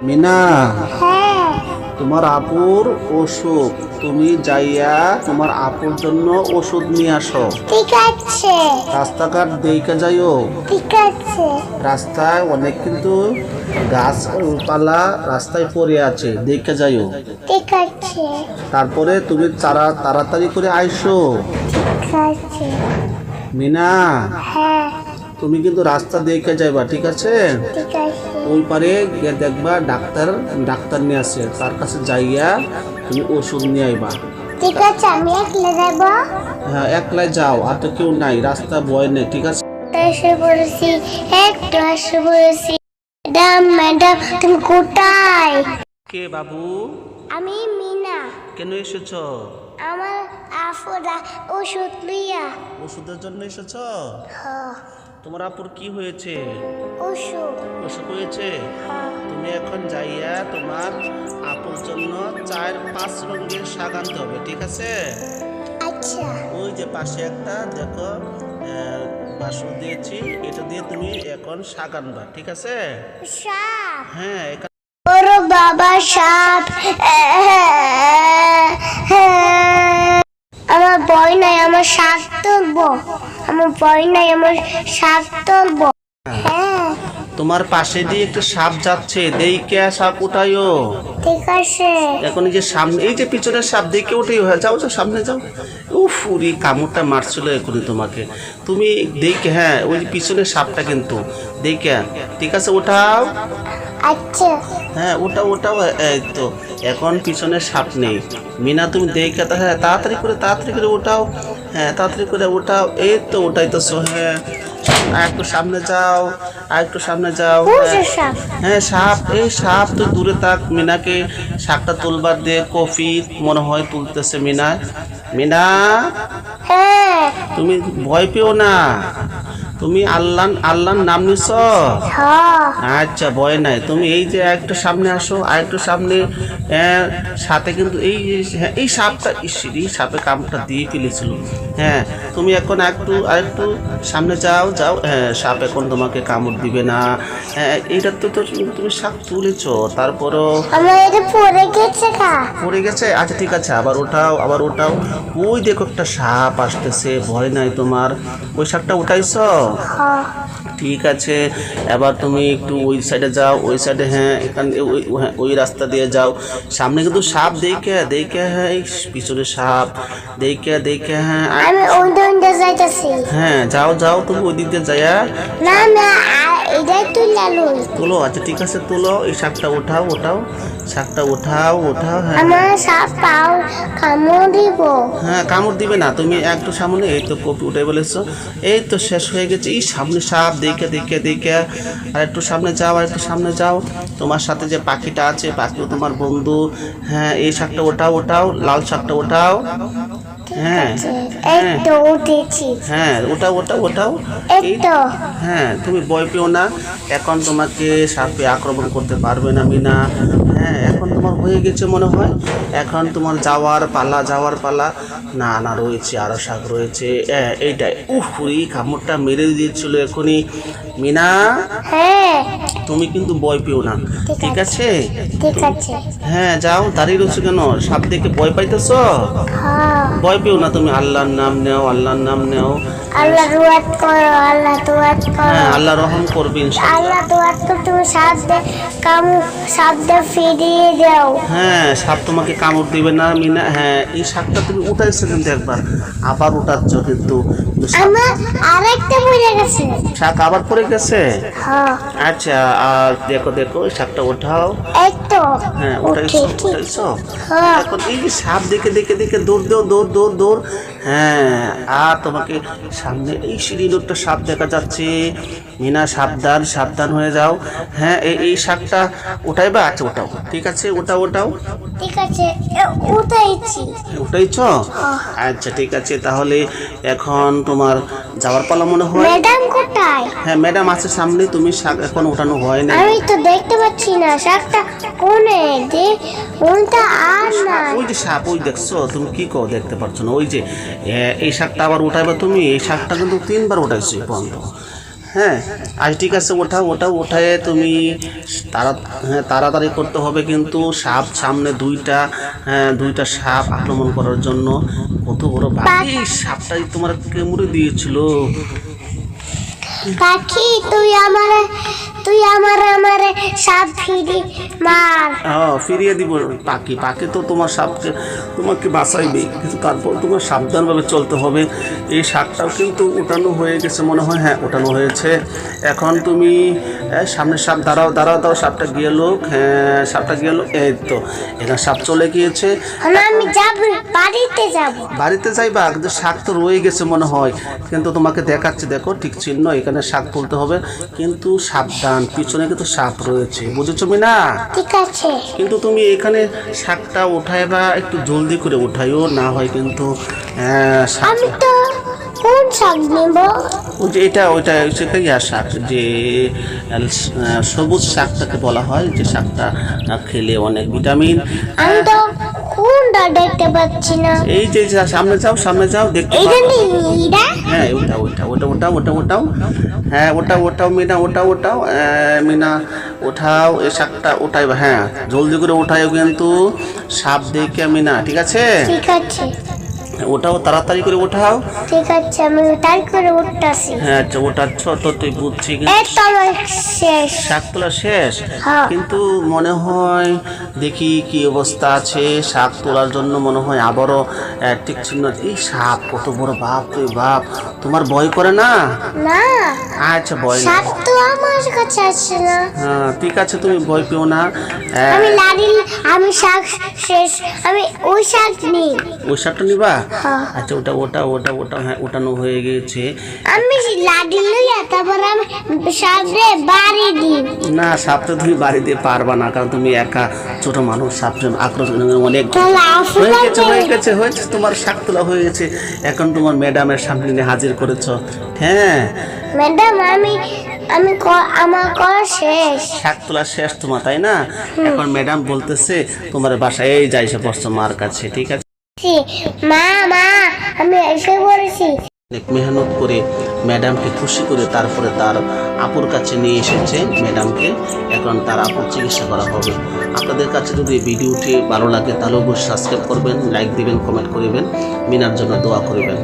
মিনা, হ্যাঁ তোমার আপুর অসুখ, তুমি যাইয়া তোমার আপুর জন্য ওষুধ নিয়ে আসো। ঠিক আছে রাস্তাঘাট দেখে যাইও। ঠিক আছে রাস্তায় অনেক কিন্তু গাছপালা রাস্তায় পড়ে আছে, দেখে যাইও। ঠিক আছে তারপরে তুমি তাড়াতাড়ি করে আইসো। ঠিক আছে মিনা, হ্যাঁ তুমি কিন্তু রাস্তা দেখে যাইবা, ঠিক আছে? ঠিক আছে ওই পারে গিয়ে দেখবা ডাক্তার নিয়ে আসে, তার কাছে যাইয়া তুমি ওষুধ নিয়ে আইবা। ঠিক আছে আমি একলা যাব হ্যাঁ, একলাই যাও, আর তো কেউ নাই, রাস্তা ভয় নেই, ঠিক আছে? এসে পড়েছি একটু এসে পড়েছি ম্যাডাম ম্যাডাম তুমি কোথায় কে বাবু? আমি মিনা কেন এসেছ? আমার আফুরা ওষুধ লইয়া ওষুধের জন্য এসেছ? হ তোমার আপুর কি হয়েছে? ওষুধ অসুখ হয়েছে? হ তুমি এখন যাইয়া তোমার আপুর জন্য 4-5 রঙের শাক আনতে হবে, ঠিক আছে? আচ্ছা ওই যে পাশে একটা দেখো বাসন দিয়েছি, এটা দিয়ে তুমি এখন শাক আনবা, ঠিক আছে? সাপ হ্যাঁ, ওরে বাবা সাপ আমার ভয় নাই আমার শাক তুলবো আমার ভয় নাই আমার শাক তুলবো হ্যাঁ তোমার পাশে দিয়ে একটা সাপ যাচ্ছে, দেখে সাপ উঠাইও। ঠিক আছে এখন এই যে সামনে, এই যে পিছনের সাপ দেখে উঠেই যাও, যাও সামনে যাও। উফ, উরি কামড়টা মারছিল এখনই তোমাকে। তুমি দেখে, হ্যাঁ ওই যে পিছনের সাপটা কিন্তু দেখে, ঠিক আছে? ওঠাও। আচ্ছা হ্যাঁ ওটাও এই তো, এখন পিছনে সাপ নেই। মিনা তুমি দেখে, হ্যাঁ তাড়াতাড়ি করে ওঠাও। হ্যাঁ তাড়াতাড়ি করে ওঠাও, এই তো ওটাইতেছো। হ্যাঁ আর একটু সামনে যাও, আর একটু সামনে যাও। বুঝে সাপ হ্যাঁ সাপ, এই সাপ তুই দূরে থাক। মিনাকে শাকটা তুলবার দে, কফি মনে হয় তুলতেছে মিনা। মিনা, হ্যাঁ তুমি ভয় পেও না, তুমি আল্লাহর নাম নিছ। হ্যাঁ আচ্ছা ভয় নাই, তুমি এই যে একটু সামনে আসো, আর একটু সামনে। সাথে কিন্তু এই সাপটা, এই সাপে কামড়টা দিয়ে ফেলেছিল। হ্যাঁ তুমি এখন আরেকটু সামনে যাও। হ্যাঁ সাপ এখন তোমাকে কামড় দিবে না। হ্যাঁ এইটা তো তুমি সাপ তুলেছ, তারপরও আমার এটা পড়ে গেছে পড়ে গেছে। আচ্ছা ঠিক আছে, আবার ওঠাও। ওই দেখো একটা সাপ আসতেছে, ভয় নাই তোমার। ওই সাপটা উঠাইছ? হ্যাঁ ঠিক আছে, এবার তুমি একটু ওই সাইডে যাও, ওই সাইডে। হ্যাঁ এখানে ওই রাস্তা দিয়ে যাও। সামনে কিন্তু সাপ দেখে, হ্যাঁ এই পিছনে সাপ দেখে। হ্যাঁ আমি ওইটা যাইতাছি হ্যাঁ যাও তুমি ওই দিক দিয়ে যাইয়া না না এটাই তুইলা লই তোলো। আচ্ছা ঠিক আছে, তোলো। এই শাকটা ওঠাও, শাকটা ওঠাও। হ্যাঁ আমার সাপ পাও কামড় দিব হ্যাঁ কামড় দিবে না, তুমি একটু সামনে। এই তো কপি উঠে বলেছো, এই তো শেষ হয়ে গেছে। এই সামনে সাপ দেখে। আর একটু সামনে যাও। তোমার সাথে যে পাখিটা আছে, পাখিও তোমার বন্ধু। হ্যাঁ এই শাকটা ওঠাও, লাল শাকটা ওঠাও। হ্যাঁ এই তো উঠেছি হ্যাঁ ওটাও। এই তো হ্যাঁ তুমি ভয় পেও না, এখন তোমাকে সাপে আক্রমণ করতে পারবে না মিনা। হ্যাঁ এখন তোমার হয়ে গেছে মনে হয়, এখন তোমার যাওয়ার পালা। না রয়েছে, আরো শাক রয়েছে। এইটাই। এই কামড়টা মেরে দিয়েছিল এখনই। মিনা, হ্যাঁ তুমি কিন্তু ভয় পেও না, ঠিক আছে? ঠিক আছে হ্যাঁ যাও, দাঁড়িয়ে রয়েছো কেন? সাপ দেখে ভয় পাইতেছ? হ্যাঁ ভয় পেও না, তুমি আল্লাহর নাম নেও। আল্লাহ রুয়াত করো আল্লাহ দুয়াত করো হ্যাঁ আল্লাহ রহম করবে ইনশাআল্লাহ। আল্লাহ দুয়াত করো তুমি সাপ ফিরিয়ে দাও হ্যাঁ সাপ তোমাকে কামড় দিবে না মিনা। হ্যাঁ এই সাপটা তুমি উঠাইছো কিন্তু একবার, আবার উঠাচ্ছ কিন্তু আমার আরেকটা পড়ে গেছে শাক আবার পড়ে গেছে। হ্যাঁ আচ্ছা আর দেখো এই শাকটা ওঠাও। এই তো হ্যাঁ উঠাইছো। হ্যাঁ এখন এই যে সাপ দেখে দৌড়। হ্যাঁ আর তোমাকে সামনে এই সিঁড়ির একটা সাপ দেখা যাচ্ছে। মিনা সাবধান হয়ে যাও। হ্যাঁ এই শাকটা উঠাইবা। আচ্ছা ওঠাও, ঠিক আছে ওঠাও। ঠিক আছে উঠাইছি উঠাইছ? আচ্ছা ঠিক আছে, তাহলে এখন তোমার যাওয়ার পালা মনে হয়। ম্যাডাম কোথায় হ্যাঁ ম্যাডাম আছে সামনে, তুমি শাক এখন ওঠানো হয় না। আমি তো দেখতে পাচ্ছি না শাকটা কোনে যে কোনটা আর না ওই যে সাপ, ওই দেখছো তুমি কি কো দেখতে পাচ্ছ না? ওই যে এই শাকটা আবার উঠাইবা তুমি। এই শাকটা কিন্তু 3বার উঠাইছো এই পর্যন্ত। হ্যাঁ আজ ঠিক আছে, ওঠায় তুমি তাড়াতাড়ি করতে হবে, কিন্তু সাপ সামনে দুইটা সাপ আক্রমণ করার জন্য। কত বড় বাকি সাপটাই তোমার কেমড়ে দিয়েছিল। পাখি তুই আমারে সাপ ফিরি মার। ফিরিয়ে দিব। পাখি তো তোমাকে বাঁচাইবে, কিন্তু তারপর তোমার সাবধানভাবে চলতে হবে। এই শাকটাও কিন্তু ওঠানো হয়ে গেছে মনে হয়। হ্যাঁ ওঠানো হয়েছে। এখন তুমি সামনে সাপ, দাঁড়াও, সাপটা গেল। হ্যাঁ সাপটা গেল, এই তো এখানে সাপ চলে গিয়েছে। আমি বাড়িতে যাইবা, কিন্তু শাক তো রয়ে গেছে মনে হয়। কিন্তু তোমাকে দেখাচ্ছে, দেখো ঠিক চিহ্ন, এখানে শাক তুলতে হবে, কিন্তু সাবধান, পিছনে কিন্তু সাপ রয়েছে, বুঝেছো মিনা? ঠিক আছে। কিন্তু তুমি এখানে শাকটা উঠায় বা একটু জলদি করে উঠাইও, না হয় কিন্তু আমি তো কোন শাক নেব? ওই যে ওইটা সেটাই শাক, যে সবুজ শাকটাকে বলা হয়, যে শাকটা খেলে অনেক ভিটামিন। আমি তো কোনটা দেখতে পাচ্ছি না। এই যে সামনে যাও দেখতে পাচ্ছ। হ্যাঁ ওটাও। হ্যাঁ ওটাও মিনা, মিনা ওঠাও এই শাকটা, ওঠাইবা। হ্যাঁ জলদি করে ওঠাইও, কিন্তু সাপ দেখে মিনা, ঠিক আছে? ঠিক আছে। ওটাও তাড়াতাড়ি করে ওঠাও। ঠিক আছে, আমি তাই করে উঠতাছি। হ্যাঁ আচ্ছা ওঠাচ্ছ তো, তুই বুঝছি, এই তো আমার শেষ। শাক তোলা শেষ। হ্যাঁ। কিন্তু মনে হয়, দেখি কি অবস্থা আছে, শাক তোলার জন্য মনে হয় আবারও ঠিক চিহ্ন। এই সাপ কত বড়, বাপ রে বাপ, তোমার ভয় করে না? না, আচ্ছা ভয় না। সাপ তো আমার কাছে আসছে না। হ্যাঁ ঠিক আছে, তুমি ভয় পেও না। আমি শাক শেষ, আমি ওই শাক নিই। ওই শাকটা নিবা? হ্যাঁ। আচ্ছা ওটা হ্যাঁ ওঠানো হয়ে গেছে। আমি লাডি লইয়া তারপর আমি সাপরে বাড়ি দিই। না, সাপ তো তুমি বাড়ি দিয়ে পারবা না, কারণ তুমি একা ছোট মানুষ, সাপ আক্রমণ অনেক হয়েছে। তোমার শাক তোলা হয়ে গেছে, এখন তোমার ম্যাডামের সামনে নিয়ে হাজির করেছো। হ্যাঁ ম্যাডাম, আমার করা শেষ। শাক তোলা শেষ তোমার, তাই না? এখন ম্যাডাম বলতেছে তোমার বাসায় এই যাই সে বসছো মার কাছে, ঠিক আছে? মা আমি এসে পড়েছি। অনেক মেহনত করে ম্যাডামকে খুশি করে তারপরে তার আপুর কাছে নিয়ে এসেছে ম্যাডামকে। এখন তার আপুর চিকিৎসা করা হবে। আপনাদের কাছে যদি এই ভিডিওটি ভালো লাগে তাহলে অবশ্যই সাবস্ক্রাইব করবেন, লাইক দিবেন, কমেন্ট করবেন, মিনার জন্য দোয়া করবেন।